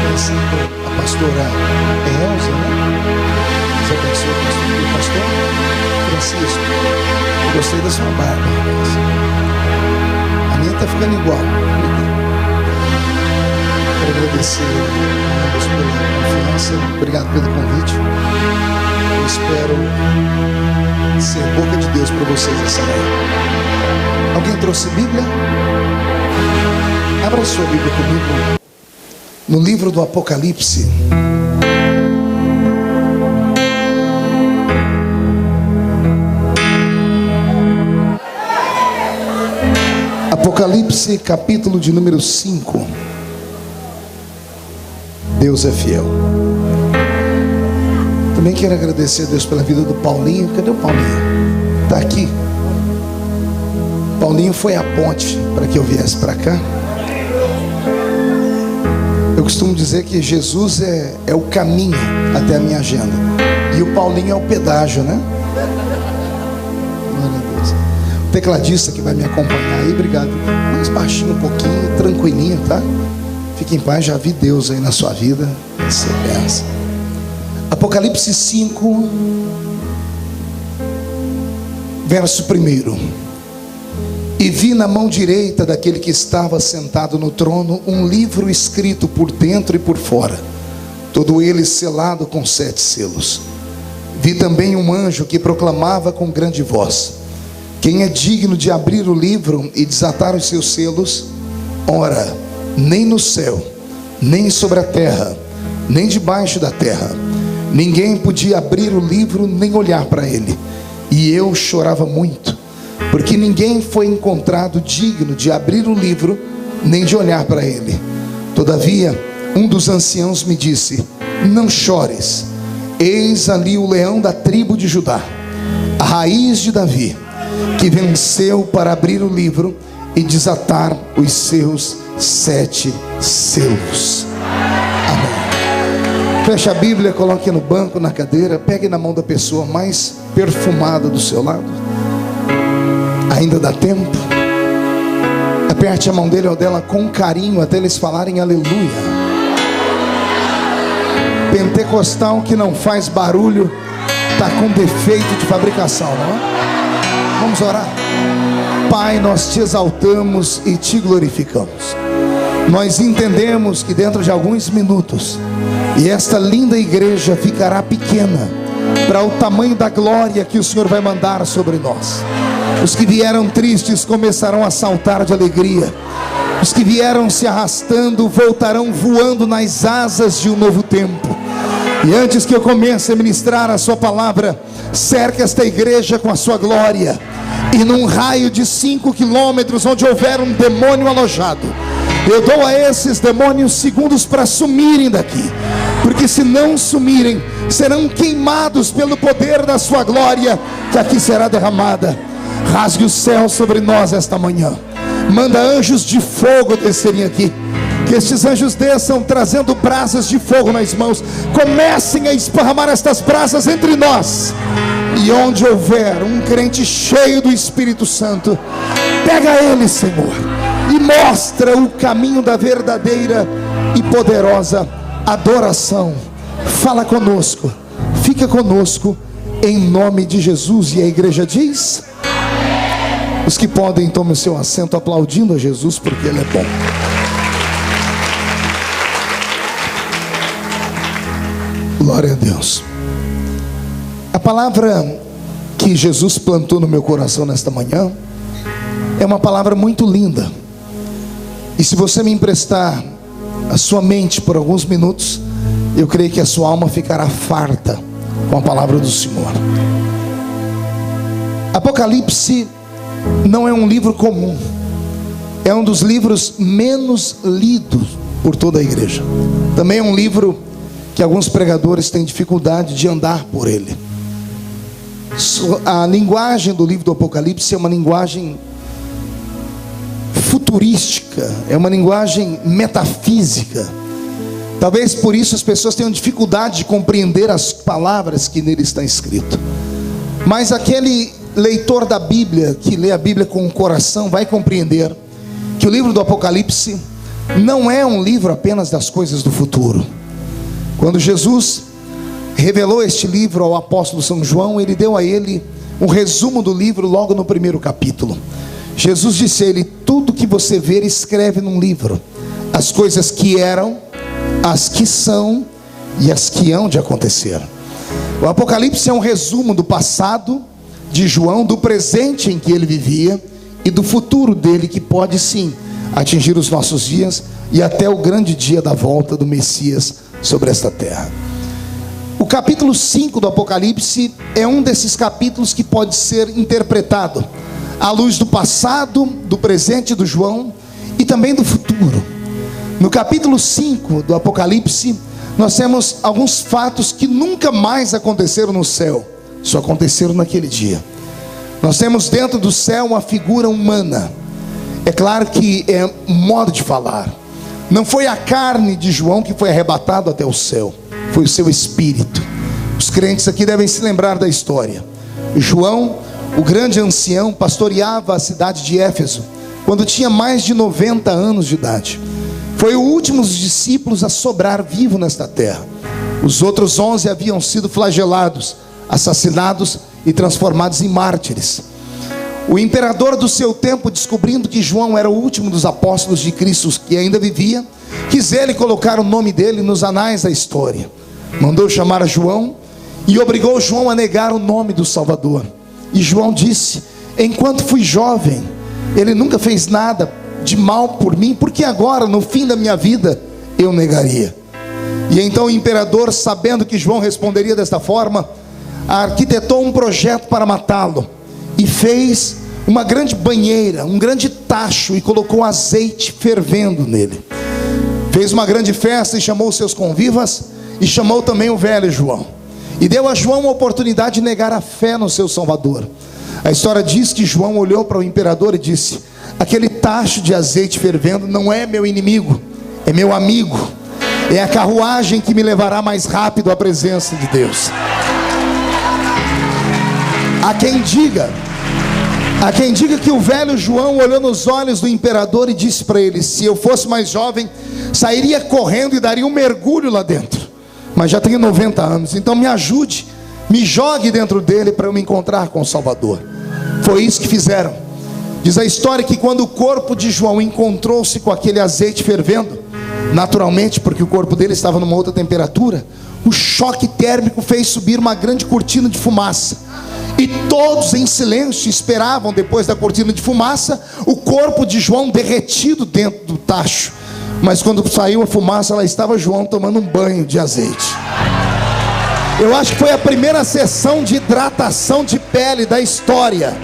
Conhecendo a pastora Elza, né? Você abençoe o pastor Francisco. Eu gostei da sua barba. A minha tá ficando igual. Quero agradecer a Deus pela confiança. Obrigado pelo convite. Eu espero ser boca de Deus para vocês essa manhã. Alguém trouxe Bíblia? Abra sua Bíblia comigo no livro do Apocalipse. Apocalipse, capítulo de número 5. Deus é fiel. Também quero agradecer a Deus pela vida do Paulinho. Cadê o Paulinho? Está aqui. Paulinho foi a ponte para que eu viesse para cá. Eu costumo dizer que Jesus é o caminho até a minha agenda. E o Paulinho é o pedágio, né? Glória a Deus. O tecladista que vai me acompanhar aí, obrigado. Mais baixinho um pouquinho, tranquilinho, tá? Fique em paz, já vi Deus aí na sua vida. Você pensa. Apocalipse 5, verso 1. E vi na mão direita daquele que estava sentado no trono um livro escrito por dentro e por fora, todo ele selado com 7 selos. Vi também um anjo que proclamava com grande voz: quem é digno de abrir o livro e desatar os seus selos? Ora, nem no céu, nem sobre a terra, nem debaixo da terra, ninguém podia abrir o livro nem olhar para ele. E eu chorava muito, porque ninguém foi encontrado digno de abrir o livro, nem de olhar para ele. Todavia, um dos anciãos me disse: não chores, eis ali o leão da tribo de Judá, a raiz de Davi, que venceu para abrir o livro e desatar os seus 7 selos. Amém. Feche a Bíblia, coloque no banco, na cadeira, pegue na mão da pessoa mais perfumada do seu lado. Ainda dá tempo. Aperte a mão dele ou dela com carinho até eles falarem aleluia. Pentecostal que não faz barulho está com defeito de fabricação, não é? Vamos orar. Pai, nós te exaltamos e te glorificamos. Nós entendemos que dentro de alguns minutos, e esta linda igreja ficará pequena para o tamanho da glória que o Senhor vai mandar sobre nós. Os que vieram tristes começarão a saltar de alegria. Os que vieram se arrastando voltarão voando nas asas de um novo tempo. E antes que eu comece a ministrar a sua palavra, cerque esta igreja com a sua glória. E num raio de 5 quilômetros, onde houver um demônio alojado, eu dou a esses demônios segundos para sumirem daqui. Porque se não sumirem, serão queimados pelo poder da sua glória, que aqui será derramada. Rasgue o céu sobre nós esta manhã. Manda anjos de fogo descerem aqui. Que estes anjos desçam trazendo brasas de fogo nas mãos. Comecem a esparramar estas brasas entre nós. E onde houver um crente cheio do Espírito Santo, pega ele, Senhor, e mostra o caminho da verdadeira e poderosa adoração. Fala conosco, fica conosco, em nome de Jesus. E a igreja diz: os que podem, tomem o seu assento aplaudindo a Jesus, porque Ele é bom. Glória a Deus. A palavra que Jesus plantou no meu coração nesta manhã é uma palavra muito linda. E se você me emprestar a sua mente por alguns minutos, eu creio que a sua alma ficará farta com a palavra do Senhor. Apocalipse não é um livro comum. É um dos livros menos lidos por toda a igreja. Também é um livro que alguns pregadores têm dificuldade de andar por ele. A linguagem do livro do Apocalipse é uma linguagem futurística, é uma linguagem metafísica. Talvez por isso as pessoas tenham dificuldade de compreender as palavras que nele está escrito. Mas aquele leitor da Bíblia, que lê a Bíblia com o coração, vai compreender que o livro do Apocalipse não é um livro apenas das coisas do futuro. Quando Jesus revelou este livro ao apóstolo São João, ele deu a ele um resumo do livro logo no primeiro capítulo. Jesus disse a ele: tudo que você ver, escreve num livro, as coisas que eram, as que são e as que hão de acontecer. O Apocalipse é um resumo do passado de João, do presente em que ele vivia e do futuro dele, que pode sim atingir os nossos dias e até o grande dia da volta do Messias sobre esta terra. O capítulo 5 do Apocalipse é um desses capítulos que pode ser interpretado à luz do passado, do presente do João e também do futuro. No capítulo 5 do Apocalipse, nós temos alguns fatos que nunca mais aconteceram no céu, só aconteceram naquele dia. Nós temos dentro do céu uma figura humana. É claro que é um modo de falar. Não foi a carne de João que foi arrebatado até o céu, foi o seu espírito. Os crentes aqui devem se lembrar da história. João, o grande ancião, pastoreava a cidade de Éfeso quando tinha mais de 90 anos de idade. Foi o último dos discípulos a sobrar vivo nesta terra. Os outros 11 haviam sido flagelados, assassinados e transformados em mártires. O imperador do seu tempo, descobrindo que João era o último dos apóstolos de Cristo que ainda vivia, quis ele colocar o nome dele nos anais da história. Mandou chamar João e obrigou João a negar o nome do Salvador. E João disse: enquanto fui jovem, ele nunca fez nada de mal por mim, porque agora, no fim da minha vida, eu negaria. E então o imperador, sabendo que João responderia desta forma, arquitetou um projeto para matá-lo e fez uma grande banheira, um grande tacho, e colocou azeite fervendo nele. Fez uma grande festa e chamou seus convivas, e chamou também o velho João, e deu a João a oportunidade de negar a fé no seu Salvador. A história diz que João olhou para o imperador e disse: aquele tacho de azeite fervendo não é meu inimigo, é meu amigo, é a carruagem que me levará mais rápido à presença de Deus. Há quem diga que o velho João olhou nos olhos do imperador e disse para ele: se eu fosse mais jovem, sairia correndo e daria um mergulho lá dentro, mas já tenho 90 anos, então me ajude, me jogue dentro dele para eu me encontrar com o Salvador. Foi isso que fizeram. Diz a história que quando o corpo de João encontrou-se com aquele azeite fervendo, naturalmente, porque o corpo dele estava numa outra temperatura, o choque térmico fez subir uma grande cortina de fumaça, e todos em silêncio esperavam, depois da cortina de fumaça, o corpo de João derretido dentro do tacho. Mas quando saiu a fumaça, lá estava João tomando um banho de azeite. Eu acho que foi a primeira sessão de hidratação de pele da história.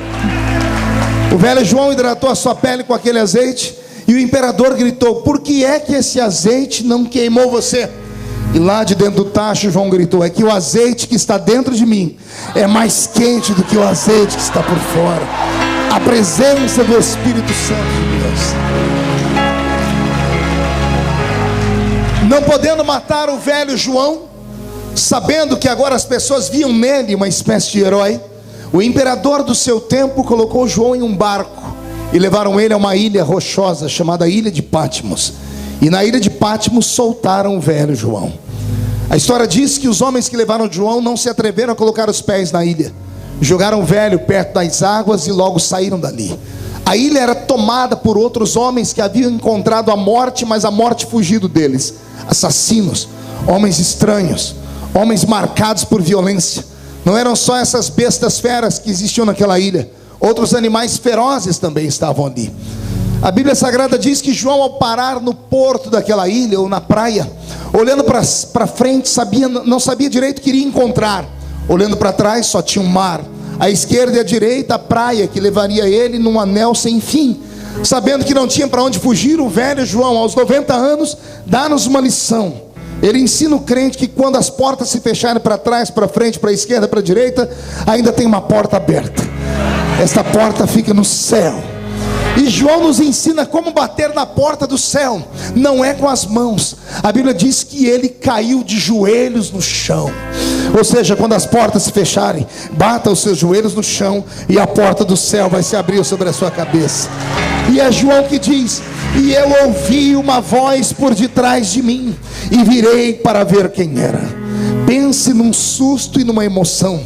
O velho João hidratou a sua pele com aquele azeite, e o imperador gritou: por que é que esse azeite não queimou você? E lá de dentro do tacho, João gritou: é que o azeite que está dentro de mim é mais quente do que o azeite que está por fora. A presença do Espírito Santo de Deus. Não podendo matar o velho João, sabendo que agora as pessoas viam nele uma espécie de herói, o imperador do seu tempo colocou João em um barco e levaram ele a uma ilha rochosa chamada Ilha de Patmos. E na ilha de Patmos soltaram o velho João. A história diz que os homens que levaram João não se atreveram a colocar os pés na ilha. Jogaram o velho perto das águas e logo saíram dali. A ilha era tomada por outros homens que haviam encontrado a morte, mas a morte fugido deles. Assassinos, homens estranhos, homens marcados por violência. Não eram só essas bestas feras que existiam naquela ilha, outros animais ferozes também estavam ali. A Bíblia Sagrada diz que João, ao parar no porto daquela ilha ou na praia, olhando para frente, não sabia direito o que iria encontrar. Olhando para trás, só tinha um mar, à esquerda e à direita a praia que levaria ele num anel sem fim. Sabendo que não tinha para onde fugir, o velho João, aos 90 anos, dá-nos uma lição. Ele ensina o crente que quando as portas se fecharem para trás, para frente, para a esquerda, para a direita, ainda tem uma porta aberta. Esta porta fica no céu. E João nos ensina como bater na porta do céu. Não é com as mãos. A Bíblia diz que ele caiu de joelhos no chão. Ou seja, quando as portas se fecharem, bata os seus joelhos no chão e a porta do céu vai se abrir sobre a sua cabeça. E é João que diz E eu ouvi uma voz por detrás de mim, e virei para ver quem era. Pense num susto e numa emoção.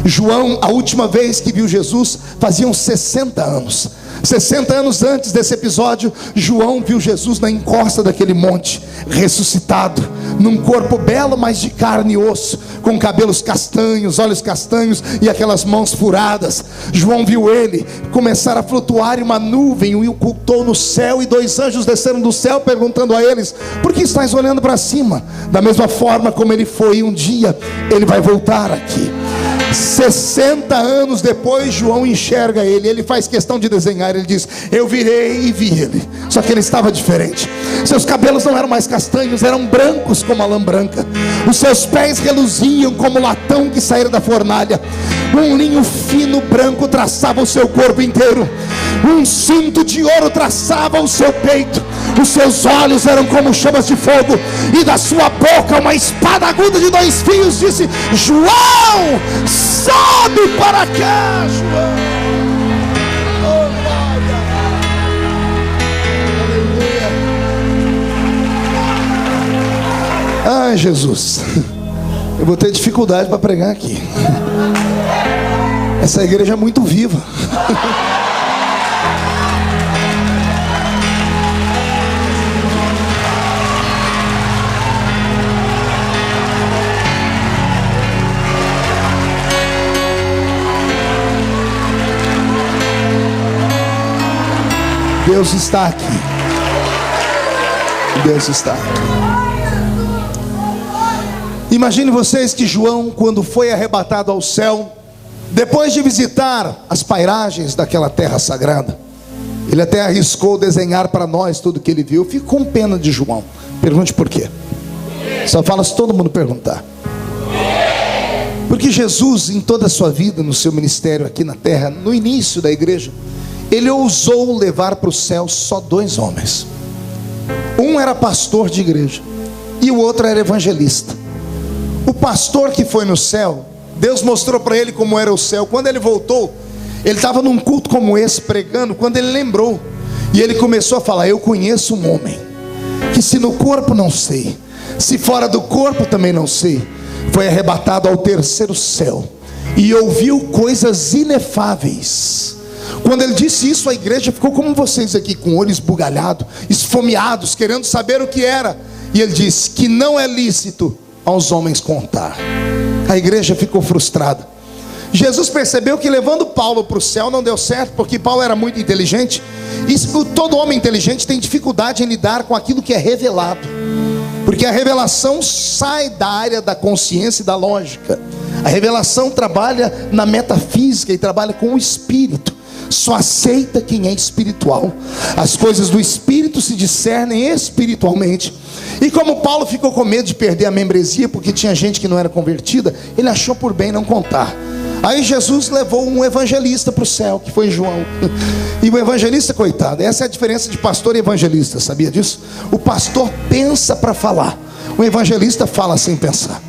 João, a última vez que viu Jesus, faziam 60 anos. 60 anos antes desse episódio, João viu Jesus na encosta daquele monte, ressuscitado, num corpo belo, mas de carne e osso, com cabelos castanhos, olhos castanhos e aquelas mãos furadas. João viu ele começar a flutuar em uma nuvem, o ocultou no céu, e 2 anjos desceram do céu perguntando a eles: por que estáis olhando para cima? Da mesma forma como ele foi um dia, ele vai voltar aqui. 60 anos depois, João enxerga ele. Ele faz questão de desenhar. Ele diz: eu virei e vi ele. Só que ele estava diferente. Seus cabelos não eram mais castanhos, eram brancos como a lã branca. Os seus pés reluziam como latão que saíra da fornalha. Um linho fino branco traçava o seu corpo inteiro. Um cinto de ouro traçava o seu peito. Os seus olhos eram como chamas de fogo, e da sua boca uma espada aguda de 2 fios disse: João, sobe para cá, João. Oh, glória. Aleluia. Ai, Jesus, eu vou ter dificuldade para pregar aqui. Essa igreja é muito viva. Deus está aqui. Deus está aqui. Imagine vocês que João, quando foi arrebatado ao céu, depois de visitar as pairagens daquela terra sagrada, ele até arriscou desenhar para nós tudo que ele viu. Eu fico com pena de João. Pergunte por quê. Só fala se todo mundo perguntar. Porque Jesus, em toda a sua vida, no seu ministério aqui na terra, no início da igreja, ele ousou levar para o céu só 2 homens. Um era pastor de igreja e o outro era evangelista. O pastor que foi no céu, Deus mostrou para ele como era o céu. Quando ele voltou, ele estava num culto como esse pregando, quando ele lembrou, e ele começou a falar: eu conheço um homem que, se no corpo não sei, se fora do corpo também não sei, foi arrebatado ao 3º céu e ouviu coisas inefáveis. Quando ele disse isso, a igreja ficou como vocês aqui, com olhos esbugalhados, esfomeados, querendo saber o que era. E ele disse que não é lícito aos homens contar. A igreja ficou frustrada. Jesus percebeu que levando Paulo para o céu não deu certo, porque Paulo era muito inteligente. E todo homem inteligente tem dificuldade em lidar com aquilo que é revelado, porque a revelação sai da área da consciência e da lógica. A revelação trabalha na metafísica e trabalha com o espírito. Só aceita quem é espiritual. As coisas do espírito se discernem espiritualmente. E como Paulo ficou com medo de perder a membresia, porque tinha gente que não era convertida, ele achou por bem não contar. Aí Jesus levou um evangelista para o céu, que foi João. E o evangelista, coitado, essa é a diferença de pastor e evangelista, sabia disso? O pastor pensa para falar, o evangelista fala sem pensar.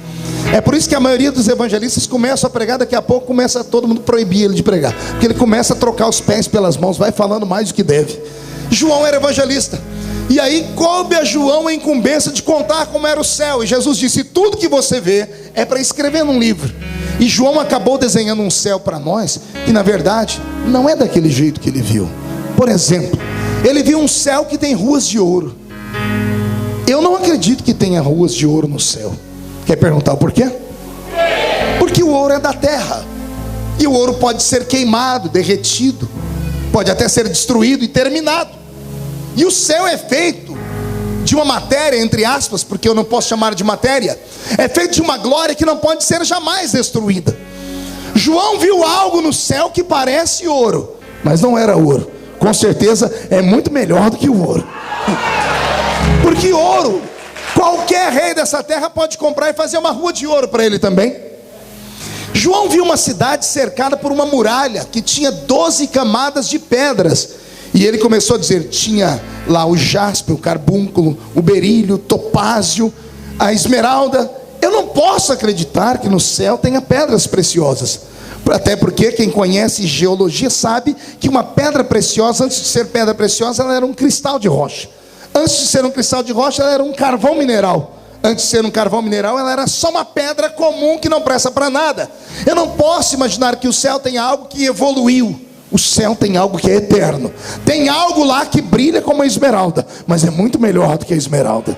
É por isso que a maioria dos evangelistas começam a pregar, daqui a pouco começa todo mundo proibir ele de pregar, porque ele começa a trocar os pés pelas mãos, vai falando mais do que deve. João era evangelista, e aí coube a João a incumbência de contar como era o céu. E Jesus disse: tudo que você vê é para escrever num livro. E João acabou desenhando um céu para nós, que na verdade não é daquele jeito que ele viu. Por exemplo, ele viu um céu que tem ruas de ouro. Eu não acredito que tenha ruas de ouro no céu. Quer perguntar o porquê? Porque o ouro é da terra, e o ouro pode ser queimado, derretido, pode até ser destruído e terminado. E o céu é feito de uma matéria, entre aspas, porque eu não posso chamar de matéria, é feito de uma glória que não pode ser jamais destruída. João viu algo no céu que parece ouro, mas não era ouro. Com certeza é muito melhor do que o ouro. Porque ouro, qualquer rei dessa terra pode comprar e fazer uma rua de ouro para ele também. João viu uma cidade cercada por uma muralha que tinha 12 camadas de pedras. E ele começou a dizer: tinha lá o jaspe, o carbúnculo, o berílio, o topázio, a esmeralda. Eu não posso acreditar que no céu tenha pedras preciosas. Até porque quem conhece geologia sabe que uma pedra preciosa, antes de ser pedra preciosa, ela era um cristal de rocha. Antes de ser um cristal de rocha, ela era um carvão mineral. Antes de ser um carvão mineral, ela era só uma pedra comum que não presta para nada. Eu não posso imaginar que o céu tem algo que evoluiu. O céu tem algo que é eterno. Tem algo lá que brilha como a esmeralda, mas é muito melhor do que a esmeralda.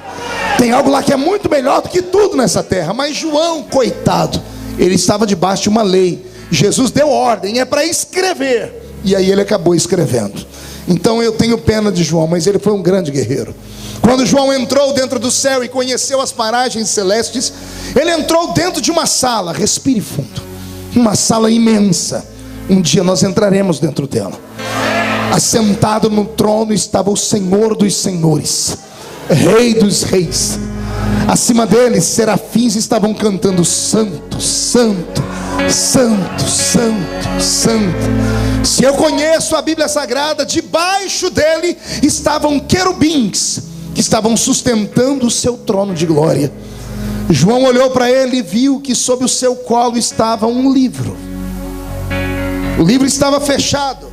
Tem algo lá que é muito melhor do que tudo nessa terra. Mas João, coitado, ele estava debaixo de uma lei. Jesus deu ordem, é para escrever, e aí ele acabou escrevendo. Então eu tenho pena de João, mas ele foi um grande guerreiro. Quando João entrou dentro do céu e conheceu as paragens celestes, ele entrou dentro de uma sala, respire fundo, uma sala imensa. Um dia nós entraremos dentro dela. Assentado no trono estava o Senhor dos senhores, Rei dos reis. Acima dele, serafins estavam cantando: Santo, Santo, Santo, Santo, Santo. Se eu conheço a Bíblia Sagrada, debaixo dele estavam querubins, que estavam sustentando o seu trono de glória. João olhou para ele e viu que sob o seu colo estava um livro. O livro estava fechado,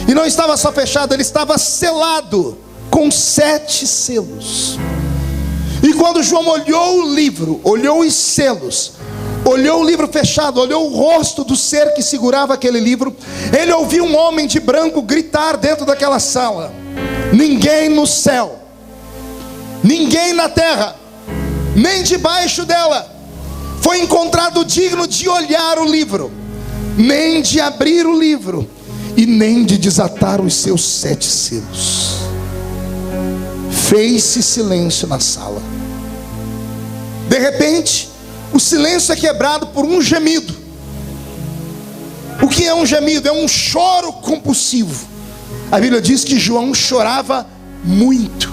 e não estava só fechado, ele estava selado com 7 selos. E quando João olhou o livro, olhou os selos, olhou o livro fechado, olhou o rosto do ser que segurava aquele livro, ele ouviu um homem de branco gritar dentro daquela sala: ninguém no céu, ninguém na terra, nem debaixo dela, foi encontrado digno de olhar o livro, nem de abrir o livro, e nem de desatar os seus 7 selos. Fez-se silêncio na sala. De repente, o silêncio é quebrado por um gemido. O que é um gemido? É um choro compulsivo. A Bíblia diz que João chorava muito.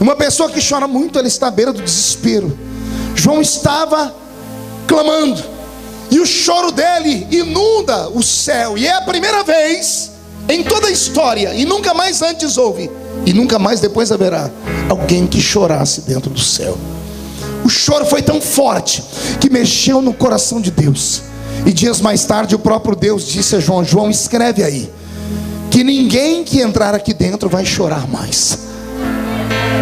Uma pessoa que chora muito, ela está à beira do desespero. João estava clamando, e o choro dele inunda o céu. E é a primeira vez em toda a história, e nunca mais antes houve, e nunca mais depois haverá, alguém que chorasse dentro do céu. O choro foi tão forte que mexeu no coração de Deus. E dias mais tarde o próprio Deus disse a João: João, escreve aí, que ninguém que entrar aqui dentro vai chorar mais.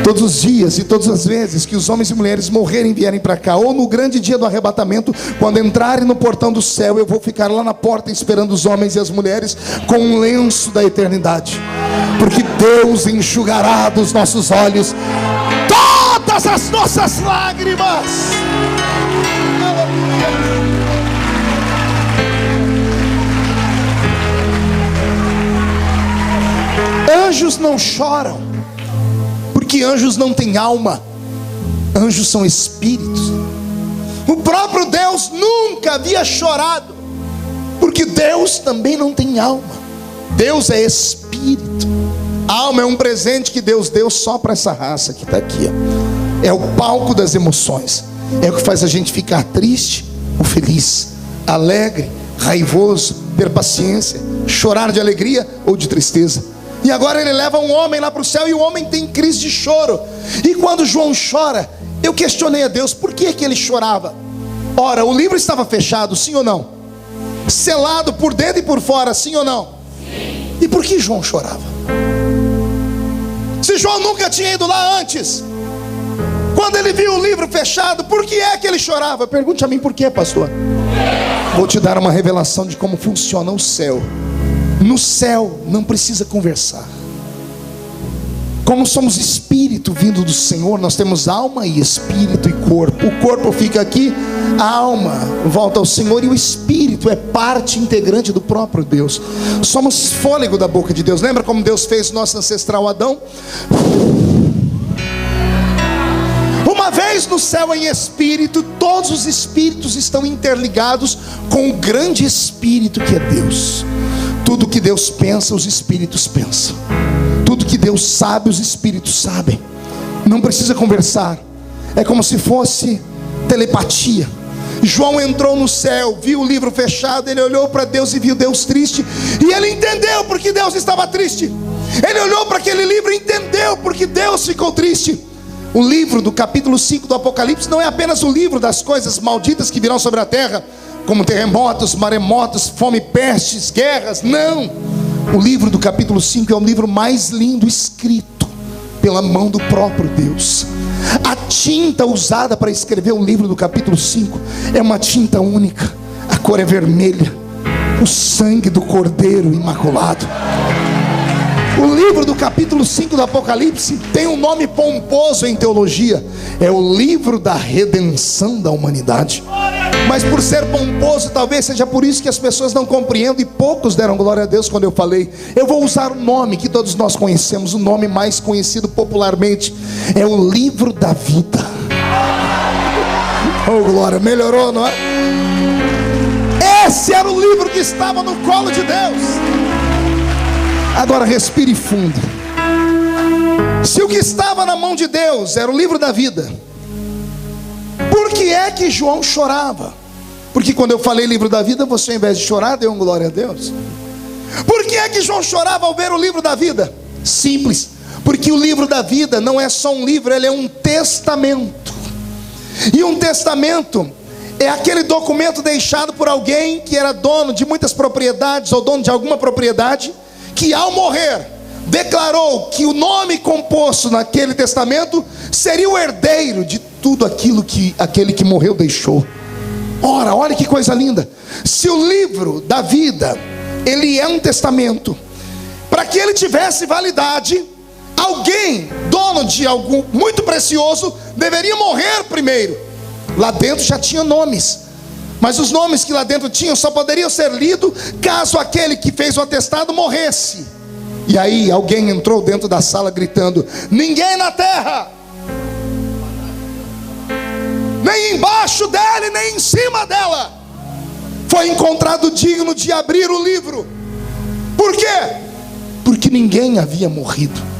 Todos os dias e todas as vezes que os homens e mulheres morrerem e vierem para cá, ou no grande dia do arrebatamento, quando entrarem no portão do céu, eu vou ficar lá na porta esperando os homens e as mulheres com um lenço da eternidade, porque Deus enxugará dos nossos olhos todas as nossas lágrimas. Anjos não choram, porque anjos não têm alma. Anjos são espíritos. O próprio Deus nunca havia chorado, porque Deus também não tem alma. Deus é espírito. A alma é um presente que Deus deu só para essa raça que está aqui, ó. É o palco das emoções. É o que faz a gente ficar triste ou feliz, alegre, raivoso, ter paciência, chorar de alegria ou de tristeza. E agora ele leva um homem lá para o céu, e o homem tem crise de choro. E quando João chora, eu questionei a Deus, por que ele chorava? Ora, o livro estava fechado, sim ou não? Selado por dentro e por fora, sim ou não? Sim. E por que João chorava? Se João nunca tinha ido lá antes, quando ele viu o livro fechado, por que é que ele chorava? Pergunte a mim por quê, pastor. Vou te dar uma revelação de como funciona o céu. No céu não precisa conversar. Como somos espírito vindo do Senhor, nós temos alma e espírito e corpo. O corpo fica aqui, a alma volta ao Senhor, e o espírito é parte integrante do próprio Deus. Somos fôlego da boca de Deus. Lembra como Deus fez nosso ancestral Adão? Uma vez no céu em espírito, todos os espíritos estão interligados com o grande espírito que é Deus. Tudo que Deus pensa, os espíritos pensam. Tudo que Deus sabe, os espíritos sabem. Não precisa conversar. É como se fosse telepatia. João entrou no céu, viu o livro fechado, ele olhou para Deus e viu Deus triste, e ele entendeu porque Deus estava triste. Ele olhou para aquele livro e entendeu porque Deus ficou triste. O livro do capítulo 5 do Apocalipse não é apenas o livro das coisas malditas que virão sobre a terra, como terremotos, maremotos, fome, pestes, guerras. Não! O livro do capítulo 5 é o livro mais lindo escrito pela mão do próprio Deus. A tinta usada para escrever o livro do capítulo 5 é uma tinta única. A cor é vermelha, o sangue do Cordeiro Imaculado. O livro do capítulo 5 do Apocalipse tem um nome pomposo em teologia: é o livro da redenção da humanidade. Mas por ser pomposo, talvez seja por isso que as pessoas não compreendem, e poucos deram glória a Deus quando eu falei. Eu vou usar um nome que todos nós conhecemos, o nome mais conhecido popularmente: é o livro da vida. Oh glória, melhorou, não é? Esse era o livro que estava no colo de Deus. Agora respire fundo. Se o que estava na mão de Deus era o livro da vida, por que é que João chorava? Porque quando eu falei livro da vida, você, ao invés de chorar, deu um glória a Deus. Por que é que João chorava ao ver o livro da vida? Simples, porque o livro da vida não é só um livro, ele é um testamento. E um testamento é aquele documento deixado por alguém que era dono de muitas propriedades, ou dono de alguma propriedade, que ao morrer declarou que o nome composto naquele testamento seria o herdeiro de tudo aquilo que aquele que morreu deixou. Ora, olha que coisa linda. Se o livro da vida, ele é um testamento, para que ele tivesse validade, alguém, dono de algo muito precioso, deveria morrer primeiro. Lá dentro já tinha nomes, mas os nomes que lá dentro tinham só poderiam ser lidos caso aquele que fez o atestado morresse. E aí alguém entrou dentro da sala gritando: ninguém na terra, nem embaixo dela e nem em cima dela, foi encontrado digno de abrir o livro. Por quê? Porque ninguém havia morrido.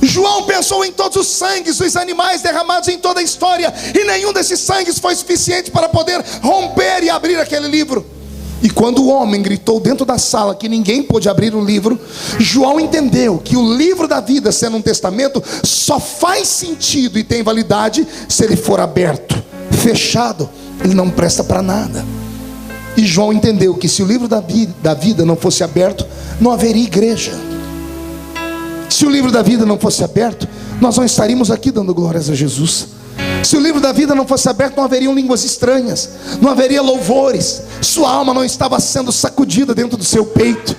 João pensou em todos os sangues dos animais derramados em toda a história, e nenhum desses sangues foi suficiente para poder romper e abrir aquele livro. E quando o homem gritou dentro da sala que ninguém pôde abrir o livro, João entendeu que o livro da vida, sendo um testamento, só faz sentido e tem validade se ele for aberto. Fechado, ele não presta para nada. E João entendeu que se o livro da vida não fosse aberto, não haveria igreja. Se o livro da vida não fosse aberto, nós não estaríamos aqui dando glórias a Jesus. Se o livro da vida não fosse aberto, não haveriam línguas estranhas, não haveria louvores, sua alma não estava sendo sacudida dentro do seu peito.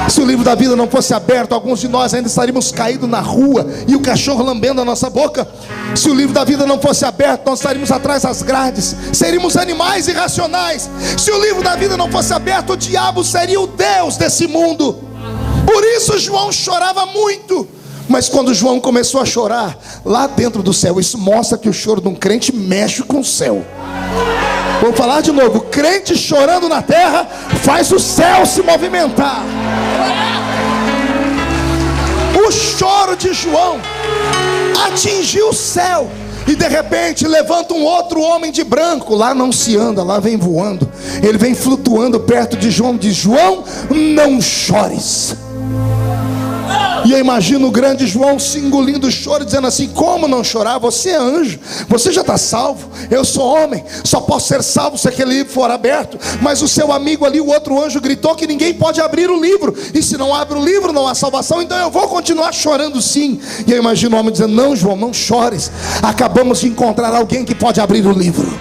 Se o livro da vida não fosse aberto, alguns de nós ainda estaríamos caídos na rua e o cachorro lambendo a nossa boca. Se o livro da vida não fosse aberto, nós estaríamos atrás das grades, seríamos animais irracionais. Se o livro da vida não fosse aberto, o diabo seria o Deus desse mundo. Por isso João chorava muito. Mas quando João começou a chorar, lá dentro do céu, isso mostra que o choro de um crente mexe com o céu. Vou falar de novo: crente chorando na terra faz o céu se movimentar. O choro de João atingiu o céu, e de repente levanta um outro homem de branco. Lá não se anda, lá vem voando. Ele vem flutuando perto de João, diz: João, não chores. E eu imagino o grande João se engolindo o choro, dizendo assim: como não chorar? Você é anjo, você já está salvo. Eu sou homem, só posso ser salvo se aquele livro for aberto. Mas o seu amigo ali, o outro anjo, gritou que ninguém pode abrir o livro, e se não abre o livro não há salvação. Então eu vou continuar chorando sim. E eu imagino o homem dizendo: não, João, não chores, acabamos de encontrar alguém que pode abrir o livro.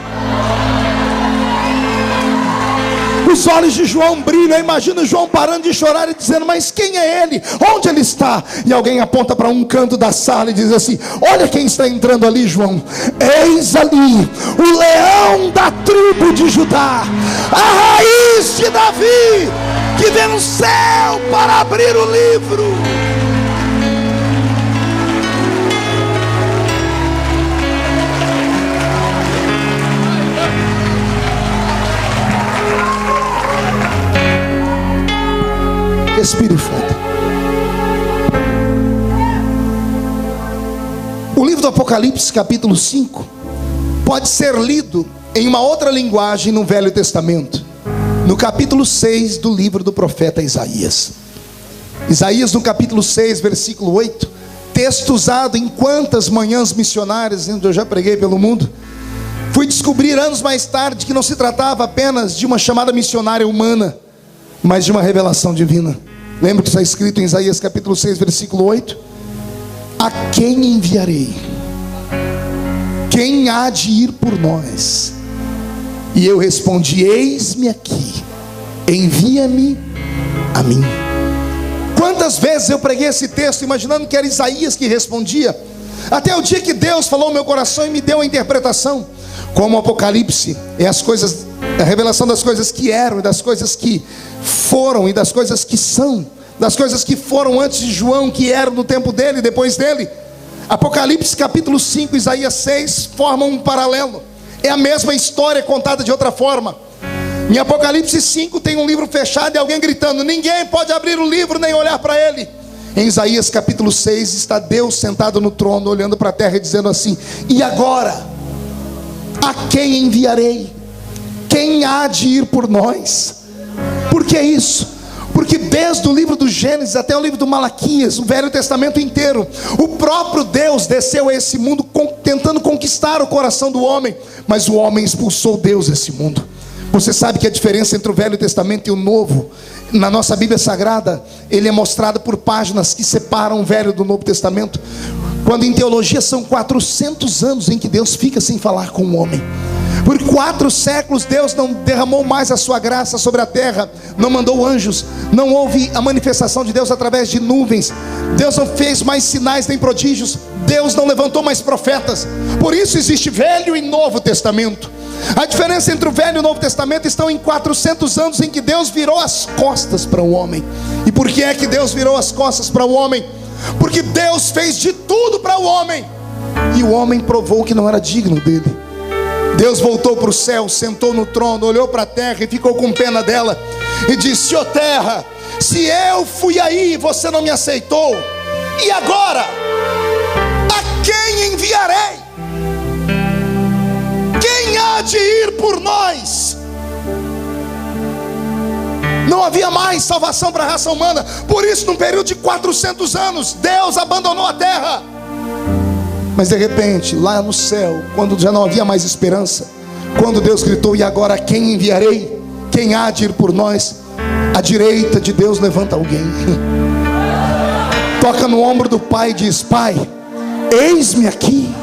Os olhos de João brilham. Eu imagino João parando de chorar e dizendo: mas quem é ele? Onde ele está? E alguém aponta para um canto da sala e diz assim: olha quem está entrando ali, João. Eis ali o leão da tribo de Judá, a raiz de Davi, que venceu para abrir o livro. Respire fundo. O livro do Apocalipse, capítulo 5, pode ser lido em uma outra linguagem no Velho Testamento, no capítulo 6 do livro do profeta Isaías. Isaías, no capítulo 6, versículo 8, texto usado em quantas manhãs missionárias onde eu já preguei pelo mundo. Fui descobrir anos mais tarde que não se tratava apenas de uma chamada missionária humana, mas de uma revelação divina. Lembra que está escrito em Isaías capítulo 6, versículo 8? A quem enviarei? Quem há de ir por nós? E eu respondi: eis-me aqui, envia-me a mim. Quantas vezes eu preguei esse texto imaginando que era Isaías que respondia, até o dia que Deus falou no meu coração e me deu a interpretação. Como o Apocalipse é as coisas, a revelação das coisas que eram, e das coisas que foram, e das coisas que são, das coisas que foram antes de João, que eram no tempo dele e depois dele. Apocalipse capítulo 5, Isaías 6 formam um paralelo. É a mesma história contada de outra forma. Em Apocalipse 5 tem um livro fechado e alguém gritando: ninguém pode abrir o livro nem olhar para ele. Em Isaías capítulo 6 está Deus sentado no trono, olhando para a terra e dizendo assim: e agora? A quem enviarei? Quem há de ir por nós? Por que isso? Porque desde o livro do Gênesis até o livro do Malaquias, o Velho Testamento inteiro, o próprio Deus desceu a esse mundo tentando conquistar o coração do homem, mas o homem expulsou Deus desse mundo. Você sabe que a diferença entre o Velho Testamento e o Novo, na nossa Bíblia Sagrada, ele é mostrado por páginas que separam o Velho do Novo Testamento, quando em teologia são 400 anos em que Deus fica sem falar com o homem. Por 4 séculos Deus não derramou mais a sua graça sobre a terra, não mandou anjos, não houve a manifestação de Deus através de nuvens, Deus não fez mais sinais nem prodígios, Deus não levantou mais profetas. Por isso existe Velho e Novo Testamento. A diferença entre o Velho e o Novo Testamento estão em 400 anos em que Deus virou as costas para o homem. E por que é que Deus virou as costas para o homem? Porque Deus fez de tudo para o homem, e o homem provou que não era digno dele. Deus voltou para o céu, sentou no trono, olhou para a terra e ficou com pena dela e disse: ó terra, se eu fui aí e você não me aceitou, e agora? A quem enviarei? Quem há de ir por nós? Não havia mais salvação para a raça humana. Por isso, num período de 400 anos, Deus abandonou a terra. Mas de repente, lá no céu, quando já não havia mais esperança, quando Deus gritou: e agora a quem enviarei? Quem há de ir por nós? À direita de Deus levanta alguém, toca no ombro do pai e diz: pai, eis-me aqui.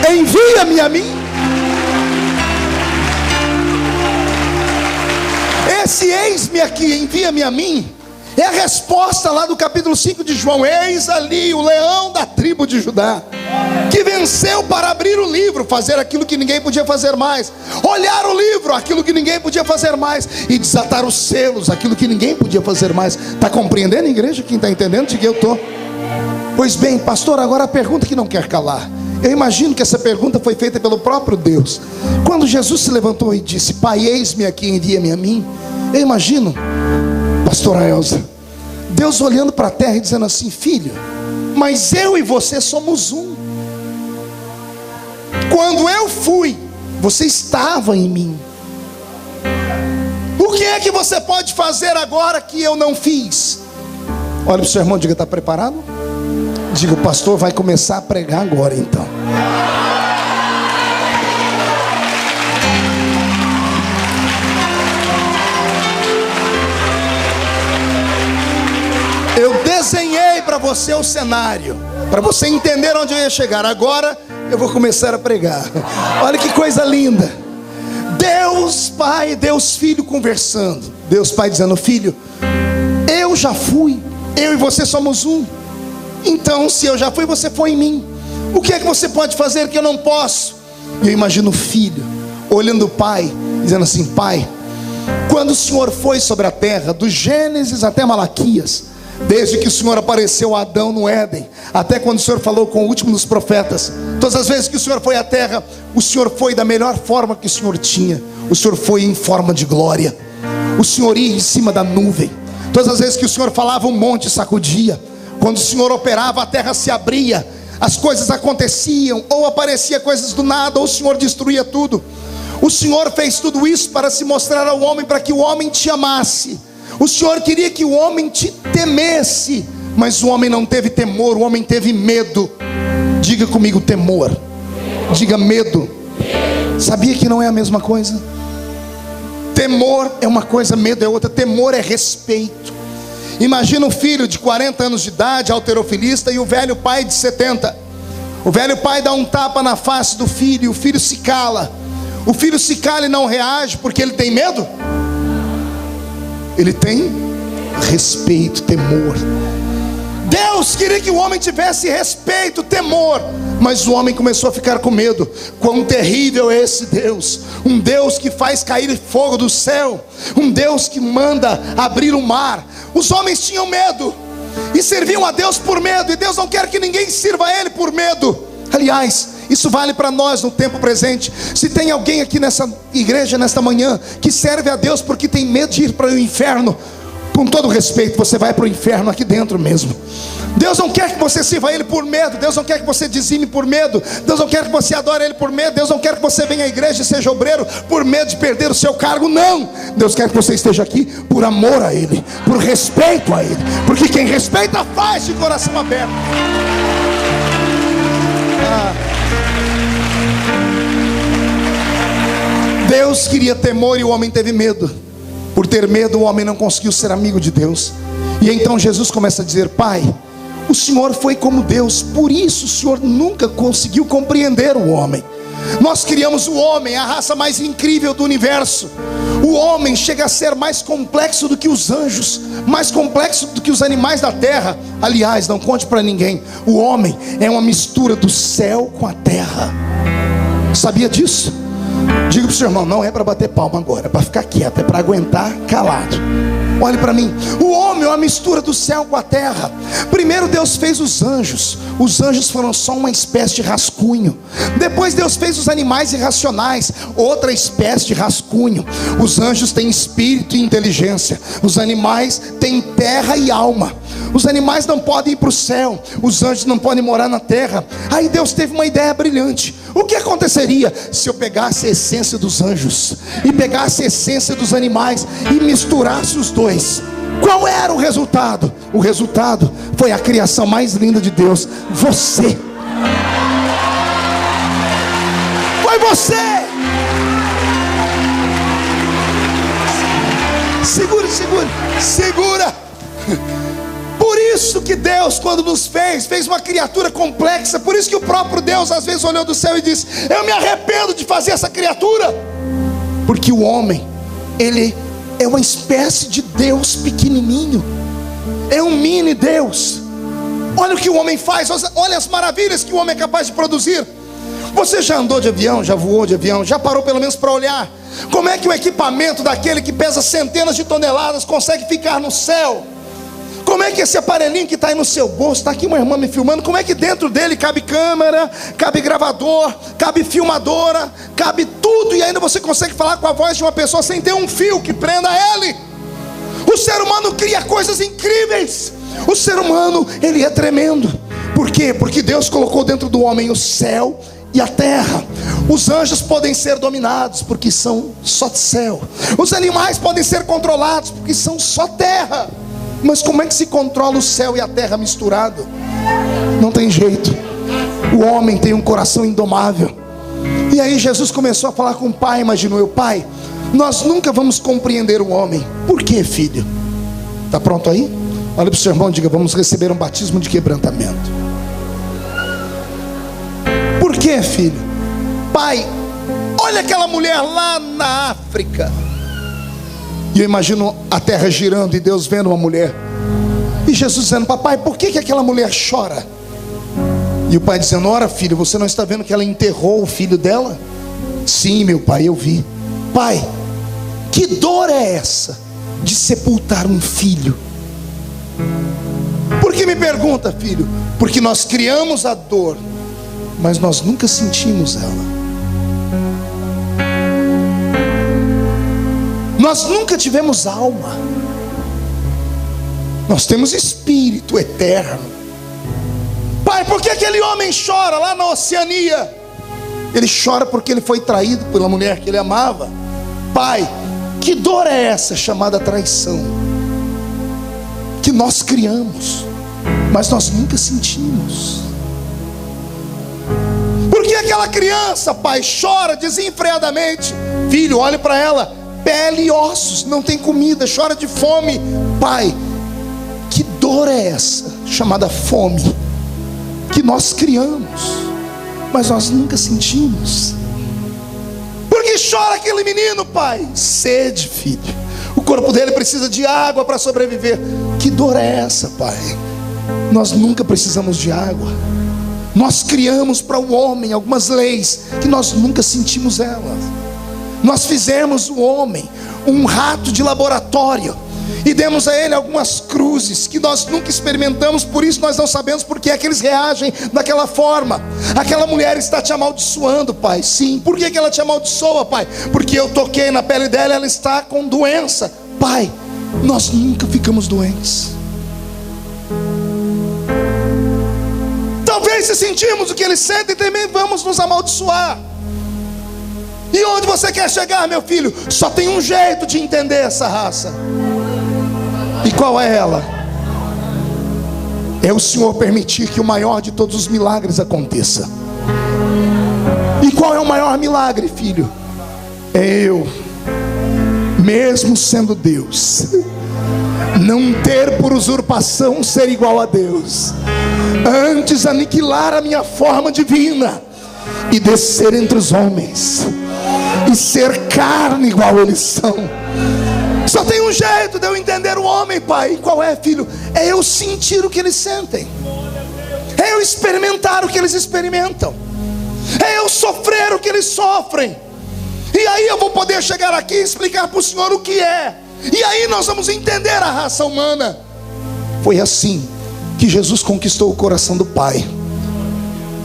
Envia-me a mim. Esse eis-me aqui, envia-me a mim, é a resposta lá do capítulo 5 de João. Eis ali o leão da tribo de Judá, que venceu para abrir o livro, fazer aquilo que ninguém podia fazer mais, olhar o livro, aquilo que ninguém podia fazer mais, e desatar os selos, aquilo que ninguém podia fazer mais. Está compreendendo, igreja? Quem está entendendo? De que eu estou? Pois bem, pastor, agora a pergunta que não quer calar. Eu imagino que essa pergunta foi feita pelo próprio Deus. Quando Jesus se levantou e disse: pai, eis-me aqui, envia-me a mim. Eu imagino, pastora Elza, Deus olhando para a terra e dizendo assim: filho, mas eu e você somos um. Quando eu fui, você estava em mim. O que é que você pode fazer agora que eu não fiz? Olha para o seu irmão e diga: está preparado? Diga: o pastor vai começar a pregar agora então. Eu desenhei para você o cenário, para você entender onde eu ia chegar. Agora eu vou começar a pregar. Olha que coisa linda. Deus Pai, Deus Filho conversando. Deus Pai dizendo: filho, eu já fui, eu e você somos um. Então, se eu já fui, você foi em mim. O que é que você pode fazer que eu não posso? E eu imagino o filho olhando o pai, dizendo assim: pai, quando o Senhor foi sobre a terra, do Gênesis até Malaquias, desde que o Senhor apareceu a Adão no Éden, até quando o Senhor falou com o último dos profetas, todas as vezes que o Senhor foi à terra, o Senhor foi da melhor forma que o Senhor tinha. O Senhor foi em forma de glória. O Senhor ia em cima da nuvem. Todas as vezes que o Senhor falava, o monte sacudia. Quando o Senhor operava, a terra se abria, as coisas aconteciam, ou aparecia coisas do nada, ou o Senhor destruía tudo. O Senhor fez tudo isso para se mostrar ao homem, para que o homem te amasse. O Senhor queria que o homem te temesse, Mas o homem não teve temor, o homem teve medo. Diga comigo, temor. Diga medo. Sabia que não é a mesma coisa? Temor é uma coisa, medo é outra. Temor é respeito. Imagina um filho de 40 anos de idade, halterofilista, e o velho pai de 70. O velho pai dá um tapa na face do filho, e o filho se cala. O filho se cala e não reage porque ele tem medo? Ele tem respeito, temor. Deus queria que o homem tivesse respeito, temor, mas o homem começou a ficar com medo. Quão terrível é esse Deus! Um Deus que faz cair fogo do céu, um Deus que manda abrir o mar. Os homens tinham medo e serviam a Deus por medo, e Deus não quer que ninguém sirva a Ele por medo. Aliás, isso vale para nós no tempo presente. Se tem alguém aqui nessa igreja, nesta manhã, que serve a Deus porque tem medo de ir para o inferno, com todo respeito, você vai para o inferno aqui dentro mesmo. Deus não quer que você sirva a Ele por medo. Deus não quer que você dizime por medo. Deus não quer que você adore Ele por medo. Deus não quer que você venha à igreja e seja obreiro por medo de perder o seu cargo. Não, Deus quer que você esteja aqui por amor a Ele, por respeito a Ele, porque quem respeita faz de coração aberto. Deus queria temor e o homem teve medo. Por ter medo, o homem não conseguiu ser amigo de Deus. E então Jesus começa a dizer: Pai, o Senhor foi como Deus, por isso o Senhor nunca conseguiu compreender o homem. Nós criamos o homem, a raça mais incrível do universo. O homem chega a ser mais complexo do que os anjos, mais complexo do que os animais da terra. Aliás, não conte para ninguém, o homem é uma mistura do céu com a terra. Sabia disso? Diga para o seu irmão, não é para bater palma agora, é para ficar quieto, é para aguentar calado. Olhe para mim, o homem é uma mistura do céu com a terra. Primeiro Deus fez os anjos. Os anjos foram só uma espécie de rascunho. Depois Deus fez os animais irracionais, outra espécie de rascunho. Os anjos têm espírito e inteligência. Os animais têm terra e alma. Os animais não podem ir para o céu, os anjos não podem morar na terra. Aí Deus teve uma ideia brilhante. O que aconteceria se eu pegasse a essência dos anjos e pegasse a essência dos animais e misturasse os dois? Qual era o resultado? O resultado foi a criação mais linda de Deus. Você. Foi você. Segura. Por isso que Deus, quando nos fez uma criatura complexa. Por isso que o próprio Deus às vezes olhou do céu e disse: eu me arrependo de fazer essa criatura. Porque o homem, ele é uma espécie de Deus pequenininho. É um mini Deus. Olha o que o homem faz, olha as maravilhas que o homem é capaz de produzir. Você já andou de avião, já voou de avião, já parou pelo menos para olhar como é que o equipamento daquele que pesa centenas de toneladas consegue ficar no céu? Como é que esse aparelhinho que está aí no seu bolso, está aqui uma irmã me filmando, como é que dentro dele cabe câmera, cabe gravador, cabe filmadora, cabe tudo, e ainda você consegue falar com a voz de uma pessoa sem ter um fio que prenda ele? O ser humano cria coisas incríveis. O ser humano, ele é tremendo. Por quê? Porque Deus colocou dentro do homem o céu e a terra. Os anjos podem ser dominados porque são só céu. Os animais podem ser controlados porque são só terra. Mas como é que se controla o céu e a terra misturado? Não tem jeito. O homem tem um coração indomável. E aí Jesus começou a falar com o pai. Imaginou eu: Pai, nós nunca vamos compreender o homem. Por quê, filho? Está pronto aí? Olha para o seu irmão e diga: vamos receber um batismo de quebrantamento. Por quê, filho? Pai, olha aquela mulher lá na África. E eu imagino a terra girando e Deus vendo uma mulher. E Jesus dizendo: papai, por que aquela mulher chora? E o pai dizendo: ora, filho, você não está vendo que ela enterrou o filho dela? Sim, meu pai, eu vi. Pai, que dor é essa de sepultar um filho? Por que me pergunta, filho? Porque nós criamos a dor, mas nós nunca sentimos ela. Nós nunca tivemos alma. Nós temos espírito eterno. Pai, por que aquele homem chora lá na Oceania? Ele chora porque ele foi traído pela mulher que ele amava. Pai, que dor é essa chamada traição? Que nós criamos. mas nós nunca sentimos. Porque aquela criança, pai, chora desenfreadamente. Filho, olhe para ela, pele e ossos, não tem comida, chora de fome. Pai, que dor é essa, chamada fome, que nós criamos, mas nós nunca sentimos? Porque chora aquele menino, pai? Sede, filho, o corpo dele precisa de água para sobreviver. Que dor é essa, pai? Nós nunca precisamos de água. Nós criamos para o homem algumas leis que nós nunca sentimos elas. Nós fizemos o homem um rato de laboratório e demos a ele algumas cruzes que nós nunca experimentamos. Por isso nós não sabemos porque é que eles reagem daquela forma. Aquela mulher está te amaldiçoando, pai. Sim, por que ela te amaldiçoa, pai? Porque eu toquei na pele dela, ela está com doença. Pai, nós nunca ficamos doentes. Talvez se sentimos o que eles sentem, também vamos nos amaldiçoar. E onde você quer chegar, meu filho? Só tem um jeito de entender essa raça. E qual é ela? É o Senhor permitir que o maior de todos os milagres aconteça. E qual é o maior milagre, filho? É eu, mesmo sendo Deus, não ter por usurpação ser igual a Deus, antes aniquilar a minha forma divina e descer entre os homens e ser carne igual eles são. Só tem um jeito de eu entender o homem, pai. E qual é, filho? É eu sentir o que eles sentem, é eu experimentar o que eles experimentam, é eu sofrer o que eles sofrem. E aí eu vou poder chegar aqui e explicar para o Senhor o que é. E aí nós vamos entender a raça humana. Foi assim que Jesus conquistou o coração do Pai.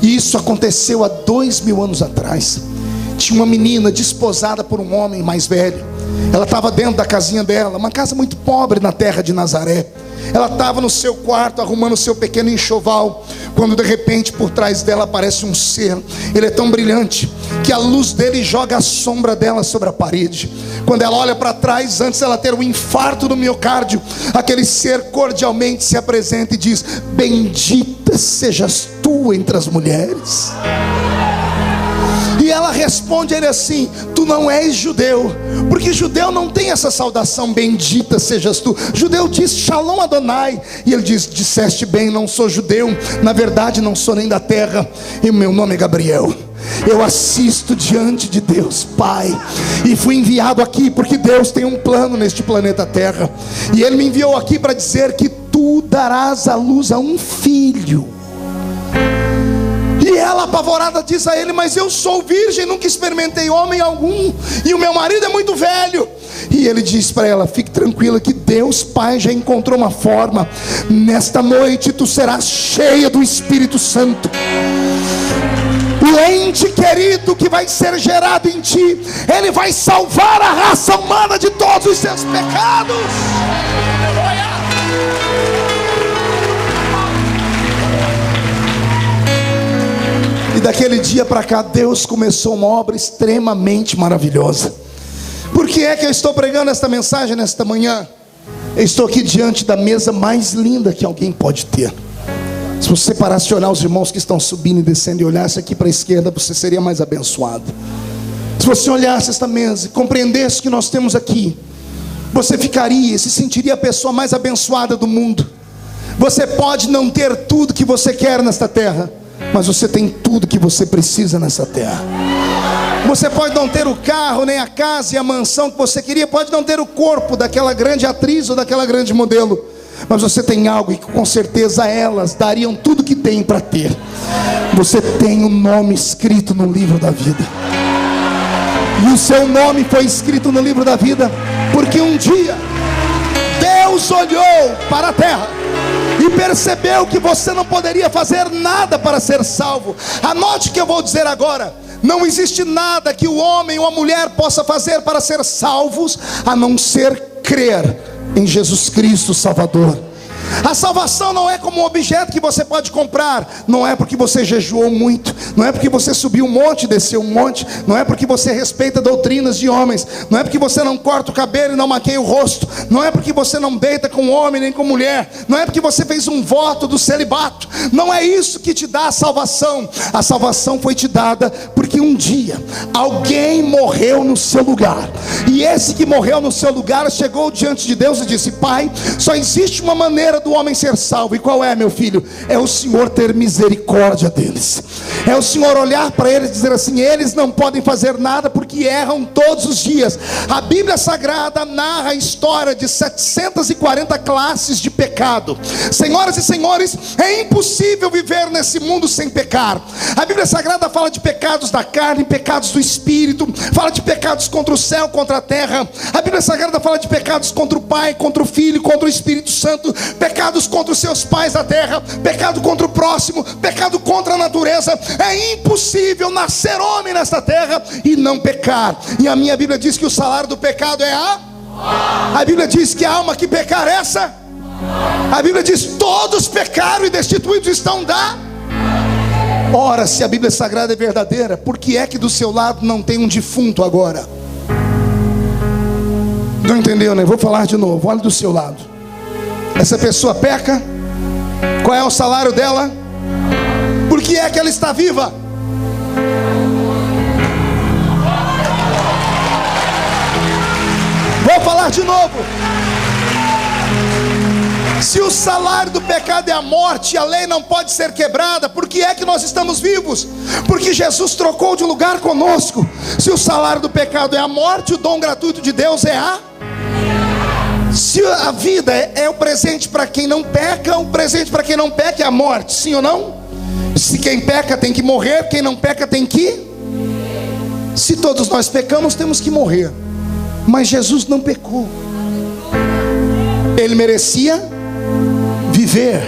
E isso aconteceu há 2000 anos atrás. Tinha uma menina desposada por um homem mais velho. Ela estava dentro da casinha dela, uma casa muito pobre na terra de Nazaré. Ela estava no seu quarto arrumando o seu pequeno enxoval, quando de repente por trás dela aparece um ser. Ele é tão brilhante que a luz dele joga a sombra dela sobre a parede. Quando ela olha para trás, antes dela ter um infarto do miocárdio, aquele ser cordialmente se apresenta e diz: bendita sejas tu entre as mulheres. E ela responde a ele assim: tu não és judeu, porque judeu não tem essa saudação, bendita sejas tu. Judeu diz Shalom Adonai. E ele diz: disseste bem, não sou judeu, na verdade não sou nem da terra, e o meu nome é Gabriel. Eu assisto diante de Deus Pai, e fui enviado aqui porque Deus tem um plano neste planeta Terra. E Ele me enviou aqui para dizer que tu darás à luz a um filho. E ela apavorada diz a ele: mas eu sou virgem, nunca experimentei homem algum, e o meu marido é muito velho. E ele diz para ela: fique tranquila que Deus Pai já encontrou uma forma. Nesta noite tu serás cheia do Espírito Santo. O ente querido que vai ser gerado em ti, ele vai salvar a raça humana de todos os seus pecados. E daquele dia para cá, Deus começou uma obra extremamente maravilhosa. Por que é que eu estou pregando esta mensagem nesta manhã? Eu estou aqui diante da mesa mais linda que alguém pode ter. Se você parasse de olhar os irmãos que estão subindo e descendo e olhasse aqui para a esquerda, você seria mais abençoado. Se você olhasse esta mesa e compreendesse o que nós temos aqui, você ficaria, se sentiria a pessoa mais abençoada do mundo. Você pode não ter tudo que você quer nesta terra, mas você tem tudo que você precisa nessa terra. Você pode não ter o carro, nem a casa e a mansão que você queria, pode não ter o corpo daquela grande atriz ou daquela grande modelo, mas você tem algo que com certeza elas dariam tudo que tem para ter. Você tem um nome escrito no livro da vida. E o seu nome foi escrito no livro da vida porque um dia Deus olhou para a terra e percebeu que você não poderia fazer nada para ser salvo. Anote o que eu vou dizer agora. Não existe nada que o homem ou a mulher possa fazer para ser salvos, a não ser crer em Jesus Cristo Salvador. A salvação não é como um objeto que você pode comprar. Não é porque você jejuou muito, não é porque você subiu um monte, desceu um monte, não é porque você respeita doutrinas de homens, não é porque você não corta o cabelo e não maqueia o rosto, não é porque você não deita com homem nem com mulher, não é porque você fez um voto do celibato. Não é isso que te dá a salvação. A salvação foi te dada porque um dia alguém morreu no seu lugar, e esse que morreu no seu lugar chegou diante de Deus e disse: Pai, só existe uma maneira do homem ser salvo. E qual é, meu filho? É o Senhor ter misericórdia deles, é o Senhor olhar para eles e dizer assim: eles não podem fazer nada porque erram todos os dias. A Bíblia Sagrada narra a história de 740 classes de pecado. Senhoras e senhores, é impossível viver nesse mundo sem pecar. A Bíblia Sagrada fala de pecados da carne, pecados do espírito, fala de pecados contra o céu, contra a terra. A Bíblia Sagrada fala de pecados contra o Pai, contra o Filho, contra o Espírito Santo, pecados contra os seus pais da terra, pecado contra o próximo, pecado contra a natureza. É impossível nascer homem nesta terra e não pecar. E a minha Bíblia diz que o salário do pecado é a Bíblia diz que a alma que pecar essa. A Bíblia diz: todos pecaram e destituídos estão da. Ora, se a Bíblia Sagrada é verdadeira, por que é que do seu lado não tem um defunto agora? Não entendeu, né? Vou falar de novo. Olha do seu lado. Essa pessoa peca. Qual é o salário dela? Por que é que ela está viva? Vou falar de novo. Se o salário do pecado é a morte, a lei não pode ser quebrada, por que é que nós estamos vivos? Porque Jesus trocou de lugar conosco. Se o salário do pecado é a morte, o dom gratuito de Deus é a. Se a vida é o presente para quem não peca, o presente para quem não peca é a morte, sim ou não? Se quem peca tem que morrer, quem não peca tem que. Se todos nós pecamos, temos que morrer. Mas Jesus não pecou. Ele merecia viver.